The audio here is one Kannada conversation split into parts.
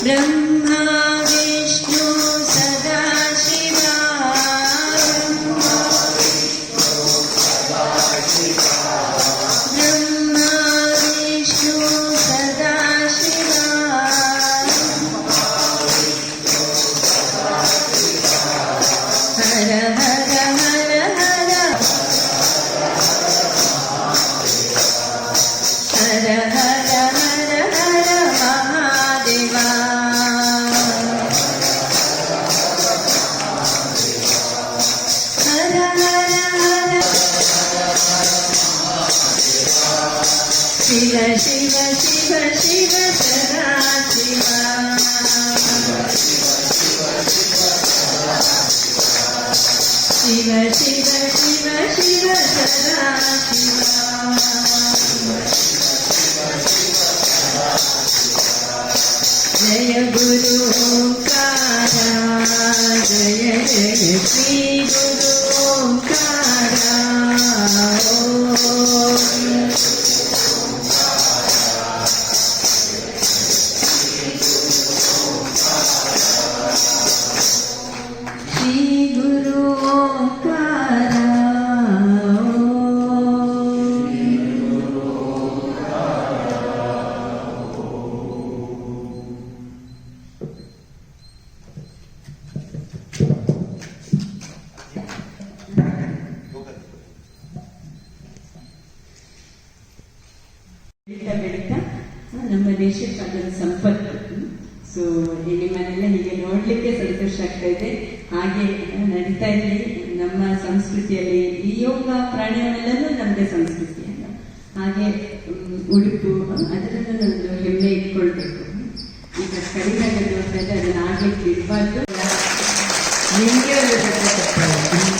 ब्रह्मा विष्णु सदाशिवा ब्रह्मा विष्णु सदाशिवा हर हर हर हर हर हर हर हर महादेवा हर हर हर शिव शिव शिव शिव सदा शिवा शिव शिव शिव शिव सदा शिवा जय गुरु ओंकारा जय जय श्री गुरु ओंकारा श्री गुरु ओंकारा ಬೆಳೀತಾ ನಮ್ಮ ದೇಶಕ್ಕೆ ಅದರ ಸಂಪತ್ತು. ಸೊ ನಿಮ್ಮನ್ನೆಲ್ಲ ಹೀಗೆ ನೋಡ್ಲಿಕ್ಕೆ ಸಂತೋಷ ಆಗ್ತಾ ಇದೆ. ಹಾಗೆ ನಡೀತಾ ಇರಲಿ ನಮ್ಮ ಸಂಸ್ಕೃತಿಯಲ್ಲಿ ಈ ಯೋಗ ಪ್ರಾಣಾಯಾಮ ಎಲ್ಲನೂ ನಮ್ಮದೇ ಸಂಸ್ಕೃತಿಯಲ್ಲ. ಹಾಗೆ ಉಡುಪು ಅದರನ್ನು ನಮ್ದು ಹೆಮ್ಮೆ ಇಟ್ಕೊಳ್ಬೇಕು. ಈಗ ಕಡಿಮೆ ನೋಡ್ತಾ ಇದ್ದೆ ಅದನ್ನ ಆಗ್ಲಿಕ್ಕೆ ಇರಬಾರ್ದು. ನಿಮಗೆ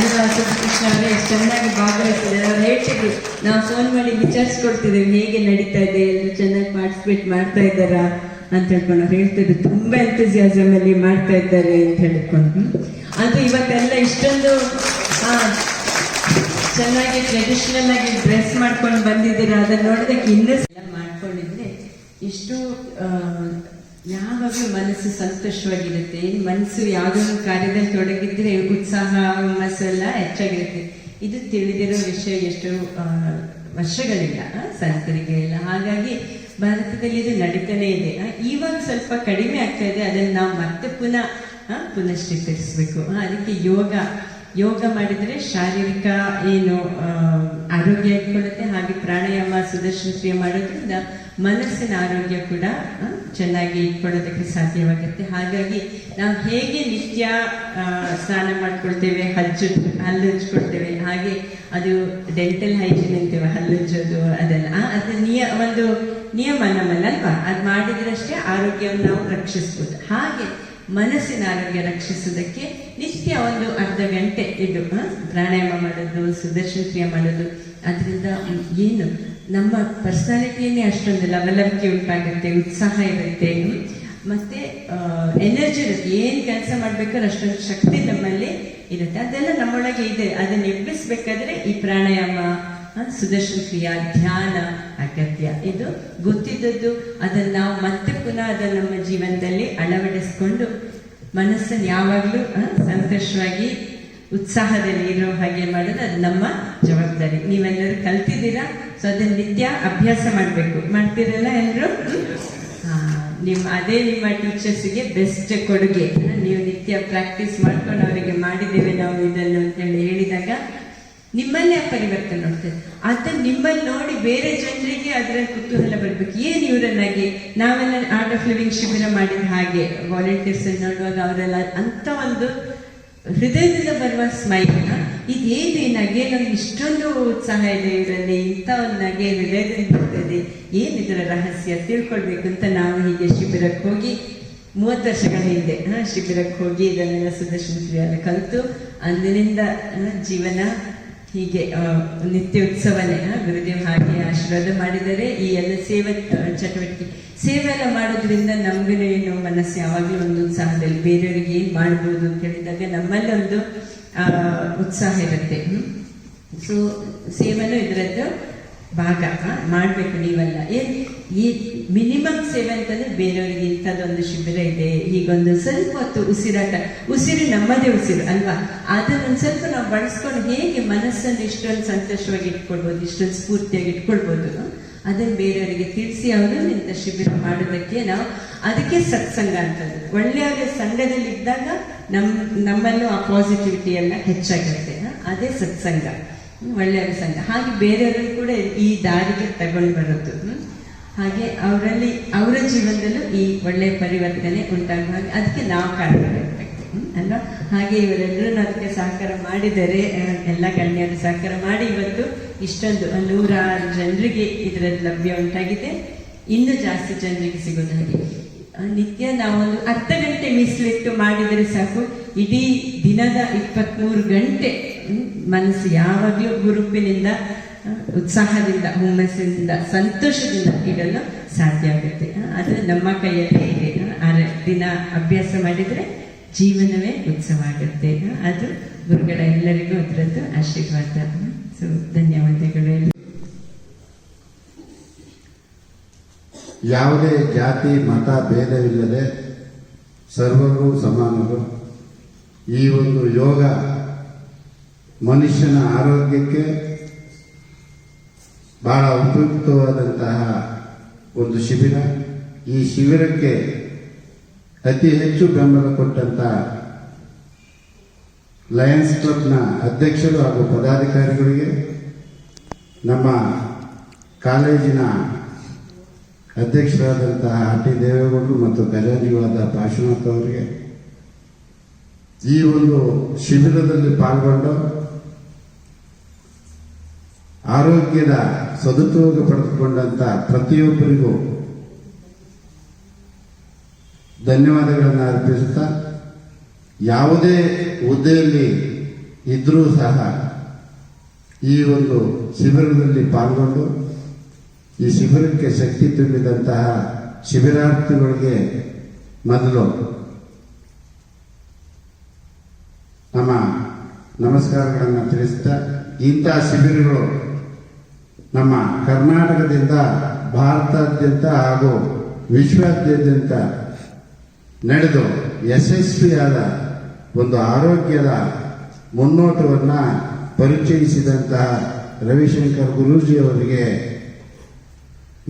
ಅಲ್ವಾ ಕೃಷ್ಣ ಅವರೇ ಎಷ್ಟು ಚೆನ್ನಾಗಿ ಭಾಗವಹಿಸಿದ್ದಾರೆ. ಅವ್ರು ಹೇಳ್ತಿದ್ರು, ನಾವು ಫೋನ್ ಮಾಡಿ ವಿಚಾರಿಸ್ಕೊಡ್ತಿದ್ದೇವೆ ಹೇಗೆ ನಡೀತಾ ಇದೆ, ಎಲ್ಲರೂ ಚೆನ್ನಾಗಿ ಪಾರ್ಟಿಸಿಪೇಟ್ ಮಾಡ್ತಾ ಇದ್ದಾರಾ ಅಂತ ಹೇಳ್ಕೊಂಡು. ಅವ್ರು ಹೇಳ್ತಿದ್ರು ತುಂಬಾ ಎಂಥೂಸಿಯಾಸಮ್ ಅಲ್ಲಿ ಮಾಡ್ತಾ ಇದ್ದಾರೆ ಅಂತ ಹೇಳ್ಕೊಂಡು. ಅದು ಇವತ್ತೆಲ್ಲ ಇಷ್ಟೊಂದು ಚೆನ್ನಾಗಿ ಟ್ರೆಡಿಷನಲ್ ಆಗಿ ಡ್ರೆಸ್ ಮಾಡ್ಕೊಂಡು ಬಂದಿದ್ದೀರಾ. ಅದನ್ನ ನೋಡೋದಕ್ಕೆ ಇನ್ನೂ ಮಾಡ್ಕೊಂಡಿದ್ರೆ ಇಷ್ಟು ಯಾವಾಗಲೂ ಮನಸ್ಸು ಸಂತೋಷವಾಗಿರುತ್ತೆ. ಮನಸ್ಸು ಯಾವುದೊಂದು ಕಾರ್ಯದಲ್ಲಿ ತೊಡಗಿದ್ರೆ ಉತ್ಸಾಹ ಹುಮ್ಮಸ್ಸು ಎಲ್ಲ ಹೆಚ್ಚಾಗಿರುತ್ತೆ. ಇದು ತಿಳಿದಿರೋ ವಿಷಯ ಎಷ್ಟು ವರ್ಷಗಳಿಲ್ಲ ಸಂತರಿಗೆ ಎಲ್ಲ. ಹಾಗಾಗಿ ಭಾರತದಲ್ಲಿ ಇದು ನಡೀತಾನೆ ಇದೆ. ಇವಾಗ ಸ್ವಲ್ಪ ಕಡಿಮೆ ಆಗ್ತಾ ಇದೆ. ಅದನ್ನು ನಾವು ಮತ್ತೆ ಪುನಶ್ಚೇತರಿಸಬೇಕು. ಅದಕ್ಕೆ ಯೋಗ ಮಾಡಿದರೆ ಶಾರೀರಿಕ ಏನು ಆರೋಗ್ಯ ಇಟ್ಕೊಳ್ಳುತ್ತೆ. ಹಾಗೆ ಪ್ರಾಣಾಯಾಮ ಸುದರ್ಶನ ಕ್ರಿಯೆ ಮಾಡೋದ್ರಿಂದ ಮನಸ್ಸಿನ ಆರೋಗ್ಯ ಕೂಡ ಚೆನ್ನಾಗಿ ಇಟ್ಕೊಳ್ಳೋದಕ್ಕೆ ಸಾಧ್ಯವಾಗುತ್ತೆ. ಹಾಗಾಗಿ ನಾವು ಹೇಗೆ ನಿತ್ಯ ಸ್ನಾನ ಮಾಡ್ಕೊಳ್ತೇವೆ, ಹಲ್ಲು ಹಚ್ಕೊಳ್ತೇವೆ, ಹಾಗೆ ಅದು ಡೆಂಟಲ್ ಹೈಜೀನ್ ಅಂತೇವೆ, ಹಲ್ಲುಜ್ಜೋದು ಅದೆಲ್ಲ ಅದು ಒಂದು ನಿಯಮ ನಮ್ಮಲ್ಲಲ್ವಾ. ಅದು ಮಾಡಿದ್ರಷ್ಟೇ ಆರೋಗ್ಯವನ್ನು ನಾವು ರಕ್ಷಿಸ್ಬೋದು. ಹಾಗೆ ಮನಸ್ಸಿನ ಆರೋಗ್ಯ ರಕ್ಷಿಸೋದಕ್ಕೆ ನಿತ್ಯ ಒಂದು ಅರ್ಧ ಗಂಟೆ ಇದು ಪ್ರಾಣಾಯಾಮ ಮಾಡೋದು, ಸುದರ್ಶನ ಕ್ರಿಯೆ ಮಾಡೋದು. ಅದರಿಂದ ಏನು ನಮ್ಮ ಪರ್ಸನಾಲಿಟಿಯನ್ನೇ ಅಷ್ಟೊಂದು ಲವಲವಿಕೆ ಉಂಟಾಗುತ್ತೆ, ಉತ್ಸಾಹ ಇರುತ್ತೆ, ಮತ್ತೆ ಎನರ್ಜಿ ಇರುತ್ತೆ. ಏನು ಕೆಲಸ ಮಾಡ್ಬೇಕಾದ್ರೆ ಅಷ್ಟೊಂದು ಶಕ್ತಿ ನಮ್ಮಲ್ಲಿ ಇರುತ್ತೆ. ಅದೆಲ್ಲ ನಮ್ಮೊಳಗೆ ಇದೆ. ಅದನ್ನ ಎಬ್ಬಿಸ್ಬೇಕಾದ್ರೆ ಈ ಪ್ರಾಣಾಯಾಮ, ಸುದರ್ಶನ ಕ್ರಿಯಾ, ಧ್ಯಾನ ಅಗತ್ಯ. ಇದು ಗೊತ್ತಿದ್ದದ್ದು. ಅದನ್ನು ನಾವು ಮತ್ತೆ ಪುನಃ ಅದನ್ನು ನಮ್ಮ ಜೀವನದಲ್ಲಿ ಅಳವಡಿಸ್ಕೊಂಡು ಮನಸ್ಸನ್ನು ಯಾವಾಗಲೂ ಸಂತೋಷವಾಗಿ ಉತ್ಸಾಹದಲ್ಲಿ ಇರೋ ಹಾಗೆ ಮಾಡೋದು ಅದು ನಮ್ಮ ಜವಾಬ್ದಾರಿ. ನೀವೆಲ್ಲರೂ ಕಲ್ತಿದ್ದೀರಾ. ಸೊ ಅದನ್ನ ನಿತ್ಯ ಅಭ್ಯಾಸ ಮಾಡಬೇಕು. ಮಾಡ್ತೀರಲ್ಲ ಎಲ್ಲರೂ? ಅದೇ ನಿಮ್ಮ ಟೀಚರ್ಸ್ಗೆ ಬೆಸ್ಟ್ ಕೊಡುಗೆ. ನೀವು ನಿತ್ಯ ಪ್ರಾಕ್ಟೀಸ್ ಮಾಡ್ಕೊಂಡು ಅವರಿಗೆ ಮಾಡಿದ್ದೇವೆ ನಾವು ಇದನ್ನು ಅಂತೇಳಿ ಹೇಳಿದಾಗ ನಿಮ್ಮಲ್ಲೇ ಆ ಪರಿವರ್ತನೆ ನೋಡ್ತೇವೆ. ಅದನ್ನ ನಿಮ್ಮಲ್ಲಿ ನೋಡಿ ಬೇರೆ ಜನರಿಗೆ ಅದರ ಕುತೂಹಲ ಬರ್ಬೇಕು. ಏನು ಇವರನ್ನಾಗಿ ನಾವೆಲ್ಲ ಆರ್ಟ್ ಆಫ್ ಲಿವಿಂಗ್ ಶಿಬಿರ ಮಾಡಿದ ಹಾಗೆ ವಾಲಂಟಿಯರ್ಸ್ ನೋಡುವಾಗ ಅವರೆಲ್ಲ ಅಂತ ಒಂದು ಹೃದಯದಿಂದ ಬರುವ ಸ್ಮೈಲ್. ಇದೇನು ಈ ನಗೆ, ನಮ್ಗೆ ಇಷ್ಟೊಂದು ಉತ್ಸಾಹ ಇದೆ ಇವರಲ್ಲಿ, ಇಂಥ ಒಂದು ನಗೆ ಹೃದಯದಿಂದ ಬರ್ತದೆ, ಏನಿದರ ರಹಸ್ಯ ತಿಳ್ಕೊಳ್ಬೇಕು ಅಂತ ನಾವು ಹೀಗೆ ಶಿಬಿರಕ್ಕೆ ಹೋಗಿ 30 ವರ್ಷಗಳ ಹಿಂದೆ ಶಿಬಿರಕ್ಕೆ ಹೋಗಿ ಇದನ್ನೆಲ್ಲ ಸುದರ್ಶನ ಕ್ರಿಯೆಯನ್ನು ಕಲಿತು ಅಂದಿನಿಂದ ಜೀವನ ಹೀಗೆ ನಿತ್ಯ ಉತ್ಸವನೇ. ಗುರುದೇವ್ ಹಾಗೆ ಆಶೀರ್ವಾದ ಮಾಡಿದರೆ ಈ ಎಲ್ಲ ಸೇವೆ ಚಟುವಟಿಕೆ ಸೇವೆ ಎಲ್ಲ ಮಾಡೋದ್ರಿಂದ ನಮ್ಗೂ ಏನು ಮನಸ್ಸು ಯಾವಾಗಲೂ ಒಂದು ಉತ್ಸಾಹದಲ್ಲಿ ಬೇರೆಯವರಿಗೆ ಏನು ಮಾಡ್ಬೋದು ಅಂತ ಹೇಳಿದಾಗ ನಮ್ಮಲ್ಲಿ ಒಂದು ಉತ್ಸಾಹ ಇರುತ್ತೆ. ಸೊ ಸೇವೆನೂ ಇದರದ್ದು ಭಾಗ ಮಾಡಬೇಕು ನೀವೆಲ್ಲ. ಈ ಮಿನಿಮಮ್ ಸೇವೆ ಅಂತಂದ್ರೆ ಬೇರೆಯವರಿಗೆ ಇಂಥದ್ದೊಂದು ಶಿಬಿರ ಇದೆ, ಹೀಗೊಂದು ಸ್ವಲ್ಪ ಹೊತ್ತು ಉಸಿರು ನಮ್ಮದೇ ಉಸಿರು ಅಲ್ವಾ, ಅದನ್ನೊಂದು ಸ್ವಲ್ಪ ನಾವು ಬಳಸ್ಕೊಂಡು ಹೇಗೆ ಮನಸ್ಸನ್ನು ಇಷ್ಟೊಂದು ಸಂತೋಷವಾಗಿ ಇಟ್ಕೊಳ್ಬೋದು, ಇಷ್ಟೊಂದು ಸ್ಫೂರ್ತಿಯಾಗಿ ಇಟ್ಕೊಳ್ಬೋದು, ಅದನ್ನು ಬೇರೆಯವರಿಗೆ ತಿಳಿಸಿ ಅವರು ಇಂಥ ಶಿಬಿರ ಮಾಡೋದಕ್ಕೆ ನಾವು ಅದಕ್ಕೆ ಸತ್ಸಂಗ ಅಂತದ್ದು. ಒಳ್ಳೆಯವರ ಸಂಘದಲ್ಲಿ ಇದ್ದಾಗ ನಮ್ಮಲ್ಲೂ ಆ ಪಾಸಿಟಿವಿಟಿ ಎಲ್ಲ ಹೆಚ್ಚಾಗುತ್ತೆ. ಅದೇ ಸತ್ಸಂಗ, ಒಳ್ಳೆಯವರ ಸಂಘ. ಹಾಗೆ ಬೇರೆಯವರು ಕೂಡ ಈ ದಾರಿಗೆ ತಗೊಂಡು ಬರೋದು, ಹಾಗೆ ಅವರಲ್ಲಿ ಅವರ ಜೀವನದಲ್ಲೂ ಈ ಒಳ್ಳೆಯ ಪರಿವರ್ತನೆ ಉಂಟಾಗುವ ಹಾಗೆ ಅದಕ್ಕೆ ನಾವು ಕಾರಣರಾಗಬೇಕು ಅಲ್ವಾ. ಹಾಗೆ ಇವರೆಲ್ಲರೂ ಅದಕ್ಕೆ ಸಹಕಾರ ಮಾಡಿದರೆ, ಎಲ್ಲ ಗಣ್ಯರು ಸಹಕಾರ ಮಾಡಿ ಇವತ್ತು ಇಷ್ಟೊಂದು 106 ಜನರಿಗೆ ಇದರಲ್ಲಿ ಲಭ್ಯ ಉಂಟಾಗಿದೆ. ಇನ್ನೂ ಜಾಸ್ತಿ ಜನರಿಗೆ ಸಿಗೋದು ಹಾಗೆ. ನಿತ್ಯ ನಾವೊಂದು ಅರ್ಧ ಗಂಟೆ ಮೀಸಲಿಟ್ಟು ಮಾಡಿದರೆ ಸಾಕು, ಇಡೀ ದಿನದ 23 ಗಂಟೆ ಮನಸ್ಸು ಯಾವಾಗಲೂ ಗುರುಪಿನಿಂದ, ಉತ್ಸಾಹದಿಂದ, ಹುಮ್ಮಸ್ಸಿನಿಂದ, ಸಂತೋಷದಿಂದ ಇಡಲು ಸಾಧ್ಯ ಆಗುತ್ತೆ. ಅದು ನಮ್ಮ ಕೈಯಲ್ಲಿ ಇದೆ. ದಿನ ಅಭ್ಯಾಸ ಮಾಡಿದರೆ ಜೀವನವೇ ಉತ್ಸವ ಆಗುತ್ತೆ. ಅದು ಗುರುಗಳ ಎಲ್ಲರಿಗೂ ಅದರದ್ದು ಆಶೀರ್ವಾದ. ಸೊ ಧನ್ಯವಾದಗಳು. ಯಾವುದೇ ಜಾತಿ ಮತ ಭೇದವಿಲ್ಲದೆ ಸರ್ವರೂ ಸಮಾನರು. ಈ ಒಂದು ಯೋಗ ಮನುಷ್ಯನ ಆರೋಗ್ಯಕ್ಕೆ ಬಹಳ ಉಪಯುಕ್ತವಾದಂತಹ ಒಂದು ಶಿಬಿರ. ಈ ಶಿಬಿರಕ್ಕೆ ಅತಿ ಹೆಚ್ಚು ಬೆಂಬಲ ಕೊಟ್ಟಂತಹ ಲಯನ್ಸ್ ಕ್ಲಬ್ನ ಅಧ್ಯಕ್ಷರು ಹಾಗೂ ಪದಾಧಿಕಾರಿಗಳಿಗೆ, ನಮ್ಮ ಕಾಲೇಜಿನ ಅಧ್ಯಕ್ಷರಾದಂತಹ ಆರ್.ಟಿ. ದೇವೇಗೌಡರು ಮತ್ತು ಖಜಾಂಚಿಗಳಾದ ಪಾರ್ಶ್ವನಾಥ್ ಅವರಿಗೆ, ಈ ಒಂದು ಶಿಬಿರದಲ್ಲಿ ಪಾಲ್ಗೊಂಡು ಆರೋಗ್ಯದ ಸದುಪಯೋಗ ಪಡೆದುಕೊಂಡಂತ ಪ್ರತಿಯೊಬ್ಬರಿಗೂ ಧನ್ಯವಾದಗಳನ್ನು ಅರ್ಪಿಸುತ್ತಾ, ಯಾವುದೇ ಹುದ್ದೆಯಲ್ಲಿ ಇದ್ರೂ ಸಹ ಈ ಒಂದು ಶಿಬಿರದಲ್ಲಿ ಪಾಲ್ಗೊಂಡು ಈ ಶಿಬಿರಕ್ಕೆ ಶಕ್ತಿ ತುಂಬಿದಂತಹ ಶಿಬಿರಾರ್ಥಿಗಳಿಗೆ ಮೊದಲು ನಮ್ಮ ನಮಸ್ಕಾರಗಳನ್ನು ತಿಳಿಸ್ತಾ, ಇಂತಹ ಶಿಬಿರಗಳು ನಮ್ಮ ಕರ್ನಾಟಕದಿಂದ ಭಾರತಾದ್ಯಂತ ಹಾಗೂ ವಿಶ್ವಾದ್ಯಂತ ನಡೆದು ಯಶಸ್ವಿಯಾದ ಒಂದು ಆರೋಗ್ಯದ ಮುನ್ನೋಟವನ್ನು ಪರಿಚಯಿಸಿದಂತಹ ರವಿಶಂಕರ್ ಗುರೂಜಿ ಅವರಿಗೆ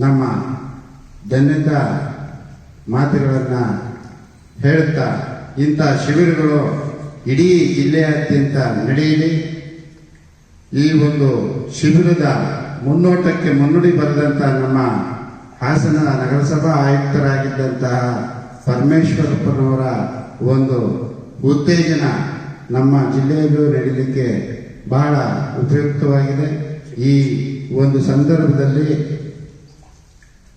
ನಮ್ಮ ಧನ್ಯತಾ ಮಾತುಗಳನ್ನು ಹೇಳುತ್ತಾ, ಇಂಥ ಶಿಬಿರಗಳು ಇಡೀ ಜಿಲ್ಲೆಯಾದ್ಯಂತ ನಡೆಯಲಿ. ಈ ಒಂದು ಶಿಬಿರದ ಮುನ್ನೋಟಕ್ಕೆ ಮುನ್ನುಡಿ ಬರೆದಂತ ನಮ್ಮ ಹಾಸನ ನಗರಸಭಾ ಆಯುಕ್ತರಾಗಿದ್ದಂತಹ ಪರಮೇಶ್ವರಪ್ಪನವರ ಒಂದು ಉತ್ತೇಜನ ನಮ್ಮ ಜಿಲ್ಲೆಯಲ್ಲೂ ನಡೀಲಿಕ್ಕೆ ಬಹಳ ಉಪಯುಕ್ತವಾಗಿದೆ. ಈ ಒಂದು ಸಂದರ್ಭದಲ್ಲಿ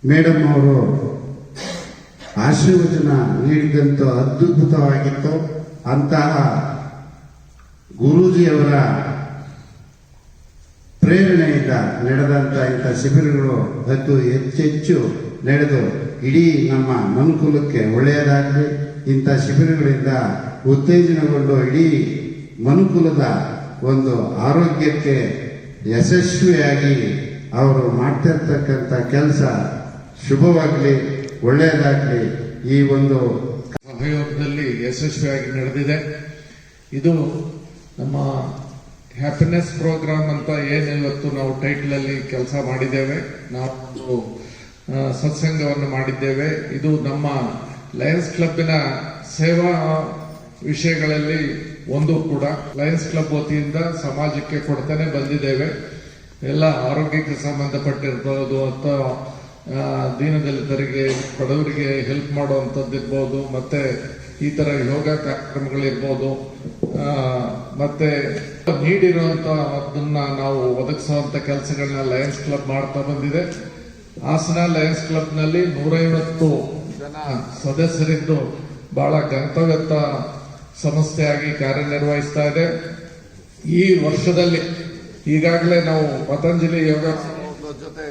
ಮೇಡಮ್ ಅವರು ಆಶೀರ್ವಚನ ನೀಡಿದಂತೂ ಅದ್ಭುತವಾಗಿತ್ತು. ಅಂತಹ ಗುರೂಜಿಯವರ ಪ್ರೇರಣೆಯಿಂದ ನಡೆದಂತ ಇಂಥ ಶಿಬಿರಗಳು ಹೆಚ್ಚೆಚ್ಚು ನಡೆದು ಇಡೀ ನಮ್ಮ ಮನುಕುಲಕ್ಕೆ ಒಳ್ಳೆಯದಾಗಲಿ. ಇಂಥ ಶಿಬಿರಗಳಿಂದ ಉತ್ತೇಜನಗೊಂಡು ಇಡೀ ಮನುಕುಲದ ಒಂದು ಆರೋಗ್ಯಕ್ಕೆ ಯಶಸ್ವಿಯಾಗಿ ಅವರು ಮಾಡ್ತಿರ್ತಕ್ಕಂಥ ಕೆಲಸ ಶುಭವಾಗಲಿ, ಒಳ್ಳೆಯದಾಗಲಿ. ಈ ಒಂದು ಸಹಯೋಗದಲ್ಲಿ ಯಶಸ್ವಿಯಾಗಿ ನಡೆದಿದೆ. ಇದು ನಮ್ಮ ಹ್ಯಾಪಿನೆಸ್ ಪ್ರೋಗ್ರಾಮ್ ಅಂತ ಏನು ಇವತ್ತು ನಾವು ಟೈಟಲ್ ಅಲ್ಲಿ ಕೆಲಸ ಮಾಡಿದ್ದೇವೆ. ನಾವು ಸತ್ಸಂಗವನ್ನು ಮಾಡಿದ್ದೇವೆ. ಇದು ನಮ್ಮ ಲಯನ್ಸ್ ಕ್ಲಬ್ಬಿನ ಸೇವಾ ವಿಷಯಗಳಲ್ಲಿ ಒಂದು ಕೂಡ. ಲಯನ್ಸ್ ಕ್ಲಬ್ ವತಿಯಿಂದ ಸಮಾಜಕ್ಕೆ ಕೊಡ್ತಾನೆ ಬಂದಿದ್ದೇವೆ. ಎಲ್ಲ ಆರೋಗ್ಯಕ್ಕೆ ಸಂಬಂಧಪಟ್ಟಿರ್ಬೋದು ಅಥವಾ ದೀನದಲಿತರಿಗೆ, ಬಡವರಿಗೆ ಹೆಲ್ಪ್ ಮಾಡುವಂಥದ್ದಿರ್ಬೋದು, ಮತ್ತೆ ಈ ತರ ಯೋಗ ಕಾರ್ಯಕ್ರಮಗಳಿರ್ಬೋದು, ಮತ್ತೆ ನೀಡಿರುವಂತಹದನ್ನ ನಾವು ಒದಗಿಸುವಂತ ಕೆಲಸಗಳನ್ನ ಲಯನ್ಸ್ ಕ್ಲಬ್ ಮಾಡ್ತಾ ಬಂದಿದೆ. ಹಾಸನ ಲಯನ್ಸ್ ಕ್ಲಬ್ ನಲ್ಲಿ 150 ಜನ ಸದಸ್ಯರಿದ್ದು ಬಹಳ ಗಂತವ್ಯತ ಸಂಸ್ಥೆಯಾಗಿ ಕಾರ್ಯನಿರ್ವಹಿಸ್ತಾ ಇದೆ. ಈ ವರ್ಷದಲ್ಲಿ ಈಗಾಗಲೇ ನಾವು ಪತಂಜಲಿ ಜೊತೆ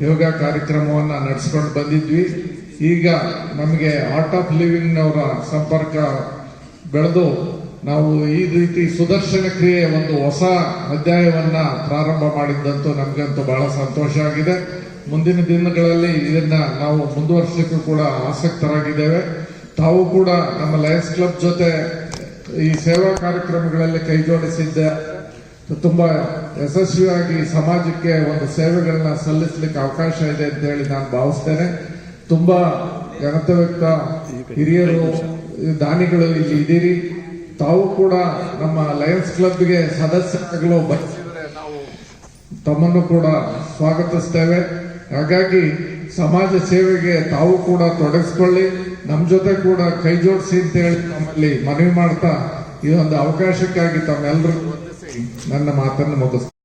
ಯೋಗ ಕಾರ್ಯಕ್ರಮವನ್ನ ನಡೆಸ್ಕೊಂಡು ಬಂದಿದ್ವಿ. ಈಗ ನಮಗೆ ಆರ್ಟ್ ಆಫ್ ಲಿವಿಂಗ್ ನವರ ಸಂಪರ್ಕ ಬೆಳೆದು ನಾವು ಈ ರೀತಿ ಸುದರ್ಶನ ಕ್ರಿಯೆ ಒಂದು ಹೊಸ ಅಧ್ಯಾಯವನ್ನ ಪ್ರಾರಂಭ ಮಾಡಿದ್ದಂತೂ ನಮ್ಗಂತೂ ಬಹಳ ಸಂತೋಷ ಆಗಿದೆ. ಮುಂದಿನ ದಿನಗಳಲ್ಲಿ ಇದನ್ನ ನಾವು ಮುಂದುವರಿಸಲಿಕ್ಕೂ ಕೂಡ ಆಸಕ್ತರಾಗಿದ್ದೇವೆ. ತಾವು ಕೂಡ ನಮ್ಮ ಲಯನ್ಸ್ ಕ್ಲಬ್ ಜೊತೆ ಈ ಸೇವಾ ಕಾರ್ಯಕ್ರಮಗಳಲ್ಲಿ ಕೈ ಜೋಡಿಸಿದ್ದೆ ತುಂಬಾ ಯಶಸ್ವಿಯಾಗಿ ಸಮಾಜಕ್ಕೆ ಒಂದು ಸೇವೆಗಳನ್ನ ಸಲ್ಲಿಸಲಿಕ್ಕೆ ಅವಕಾಶ ಇದೆ ಅಂತ ಹೇಳಿ ನಾನು ಭಾವಿಸ್ತೇನೆ. ತುಂಬಾ ಘನತವ್ಯಕ್ತ ಹಿರಿಯರು ದಾನಿಗಳು ಇಲ್ಲಿ ಇದ್ದೀರಿ. ತಾವು ಕೂಡ ನಮ್ಮ ಲಯನ್ಸ್ ಕ್ಲಬ್ಗೆ ಸದಸ್ಯರುಗಳು ಬಯಸಿದರೆ ನಾವು ತಮ್ಮನ್ನು ಕೂಡ ಸ್ವಾಗತಿಸ್ತೇವೆ. ಹಾಗಾಗಿ ಸಮಾಜ ಸೇವೆಗೆ ತಾವು ಕೂಡ ತೊಡಗಿಸ್ಕೊಳ್ಳಿ, ನಮ್ಮ ಜೊತೆ ಕೂಡ ಕೈ ಜೋಡಿಸಿ ಅಂತ ಹೇಳಿ ನಮ್ಮಲ್ಲಿ ಮನವಿ ಮಾಡ್ತಾ ಈ ಒಂದು ಅವಕಾಶಕ್ಕಾಗಿ ತಮ್ಮೆಲ್ಲರಿಗೂ ವಂದಿಸಿ ನನ್ನ ಮಾತನ್ನು ಮುಗಿಸ್ತೀನಿ.